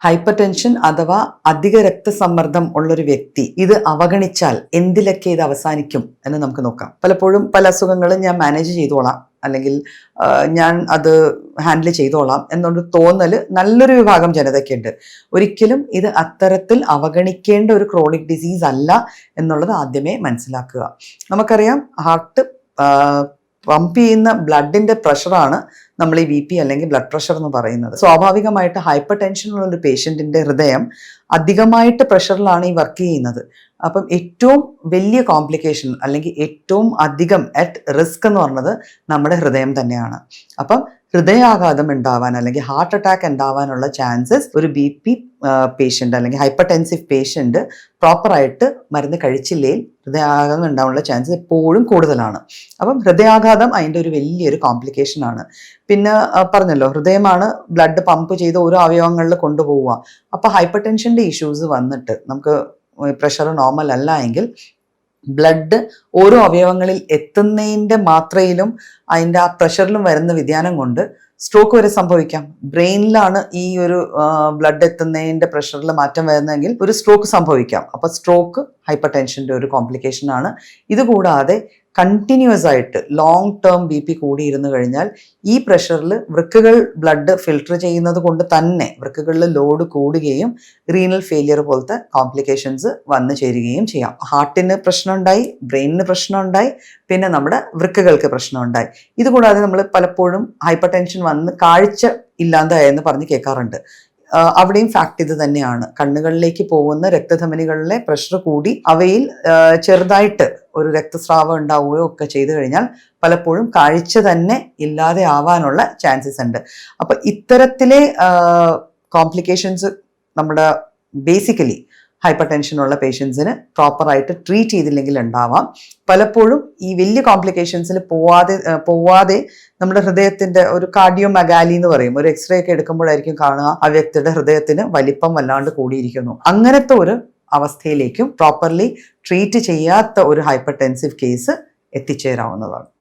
Hyper tension അഥവാ അധിക രക്തസമ്മർദ്ദം ഉള്ളൊരു വ്യക്തി ഇത് അവഗണിച്ചാൽ എന്തിലൊക്കെ ഇത് അവസാനിക്കും എന്ന് നമുക്ക് നോക്കാം. പലപ്പോഴും പല അസുഖങ്ങളും ഞാൻ മാനേജ് ചെയ്തോളാം, അല്ലെങ്കിൽ ഞാൻ അത് ഹാൻഡിൽ ചെയ്തോളാം എന്നൊരു തോന്നല് നല്ലൊരു വിഭാഗം ജനതയ്ക്കുണ്ട്. ഒരിക്കലും ഇത് അത്തരത്തിൽ അവഗണിക്കേണ്ട ഒരു ക്രോണിക് ഡിസീസ് അല്ല എന്നുള്ളത് ആദ്യമേ മനസ്സിലാക്കുക. നമുക്കറിയാം, ഹാർട്ട് പമ്പ് ചെയ്യുന്ന ബ്ലഡിന്റെ പ്രഷറാണ് നമ്മൾ ഈ BP അല്ലെങ്കിൽ ബ്ലഡ് പ്രഷർ എന്ന് പറയുന്നത്. സ്വാഭാവികമായിട്ട് ഹൈപ്പർ ടെൻഷനുള്ള ഒരു പേഷ്യന്റിന്റെ ഹൃദയം അധികമായിട്ട് പ്രഷറിലാണ് ഈ വർക്ക് ചെയ്യുന്നത്. അപ്പം ഏറ്റവും വലിയ കോംപ്ലിക്കേഷൻ അല്ലെങ്കിൽ ഏറ്റവും അധികം അറ്റ് റിസ്ക് എന്ന് പറയുന്നത് നമ്മുടെ ഹൃദയം തന്നെയാണ്. അപ്പം ഹൃദയാഘാതം ഉണ്ടാവാൻ അല്ലെങ്കിൽ ഹാർട്ട് അറ്റാക്ക് ഉണ്ടാവാനുള്ള ചാൻസസ് ഒരു BP പേഷ്യൻ്റ് അല്ലെങ്കിൽ ഹൈപ്പർ ടെൻസീവ് പേഷ്യൻ്റ് പ്രോപ്പറായിട്ട് മരുന്ന് കഴിച്ചില്ലെങ്കിൽ ഹൃദയാഘാതം ഉണ്ടാവാനുള്ള ചാൻസസ് എപ്പോഴും കൂടുതലാണ്. അപ്പം ഹൃദയാഘാതം അതിൻ്റെ ഒരു വലിയൊരു കോംപ്ലിക്കേഷൻ ആണ്. പിന്നെ പറഞ്ഞല്ലോ, ഹൃദയമാണ് ബ്ലഡ് പമ്പ് ചെയ്ത് ഓരോ അവയവങ്ങളിൽ കൊണ്ടുപോവുക. അപ്പോൾ ഹൈപ്പർ ടെൻഷൻ്റെ ഇഷ്യൂസ് വന്നിട്ട് നമുക്ക് പ്രഷർ നോർമൽ അല്ല എങ്കിൽ ബ്ലഡ് ഓരോ അവയവങ്ങളിൽ എത്തുന്നതിൻ്റെ മാത്രയിലും അതിൻ്റെ ആ പ്രഷറിലും വരുന്ന വ്യതിയാനം കൊണ്ട് സ്ട്രോക്ക് വരെ സംഭവിക്കാം. ബ്രെയിനിലാണ് ഈ ഒരു ബ്ലഡ് എത്തുന്നതിൻ്റെ പ്രഷറിൽ മാറ്റം വരുന്നതെങ്കിൽ ഒരു സ്ട്രോക്ക് സംഭവിക്കാം. അപ്പോൾ സ്ട്രോക്ക് ഹൈപ്പർ ടെൻഷൻ്റെ ഒരു കോംപ്ലിക്കേഷൻ ആണ്. ഇതുകൂടാതെ കണ്ടിന്യൂസ് ആയിട്ട് ലോങ് ടേം BP കൂടിയിരുന്നു കഴിഞ്ഞാൽ ഈ പ്രഷറിൽ വൃക്കകൾ ബ്ലഡ് ഫിൽട്ടർ ചെയ്യുന്നത് കൊണ്ട് തന്നെ വൃക്കകളിൽ ലോഡ് കൂടുകയും റീനൽ ഫെയിലിയർ പോലത്തെ കോംപ്ലിക്കേഷൻസ് വന്നു ചേരുകയും ചെയ്യാം. ഹാർട്ടിന് പ്രശ്നമുണ്ടായി, ബ്രെയിനിന് പ്രശ്നമുണ്ടായി, പിന്നെ നമ്മുടെ വൃക്കകൾക്ക് പ്രശ്നമുണ്ടായി. ഇതുകൂടാതെ നമ്മൾ പലപ്പോഴും ഹൈപ്പർ ടെൻഷൻ വന്ന് കാഴ്ച ഇല്ലാതായെന്ന് പറഞ്ഞ് കേൾക്കാറുണ്ട്. അവിടെയും ഫാക്ട് ഇത് തന്നെയാണ്. കണ്ണുകളിലേക്ക് പോകുന്ന രക്തധമനികളിലെ പ്രഷർ കൂടി അവയിൽ ചെറുതായിട്ട് ഒരു രക്തസ്രാവം ഉണ്ടാവുകയോ ഒക്കെ ചെയ്തു കഴിഞ്ഞാൽ പലപ്പോഴുും കാഴ്ച തന്നെ ഇല്ലാതെ ആവാനുള്ള ചാൻസസ് ഉണ്ട്. അപ്പൊ ഇത്തരത്തിലെ കോംപ്ലിക്കേഷൻസ് നമ്മുടെ ബേസിക്കലി ഹൈപ്പർ ടെൻഷനുള്ള പേഷ്യൻസിന് പ്രോപ്പറായിട്ട് ട്രീറ്റ് ചെയ്തില്ലെങ്കിൽ ഉണ്ടാവാം. പലപ്പോഴും ഈ വലിയ കോംപ്ലിക്കേഷൻസിൽ പോവാതെ നമ്മുടെ ഹൃദയത്തിന്റെ ഒരു കാർഡിയോമെഗാലി എന്ന് പറയും, ഒരു എക്സ്റേ ഒക്കെ എടുക്കുമ്പോഴായിരിക്കും കാണുക ആ വ്യക്തിയുടെ ഹൃദയത്തിന് വലിപ്പം വല്ലാണ്ട് കൂടിയിരിക്കുന്നു. അങ്ങനത്തെ ഒരു അവസ്ഥയിലേക്കും പ്രോപ്പർലി ട്രീറ്റ് ചെയ്യാത്ത ഒരു ഹൈപ്പർ ടെൻസീവ് കേസ് എത്തിച്ചേരാവുന്നതാണ്.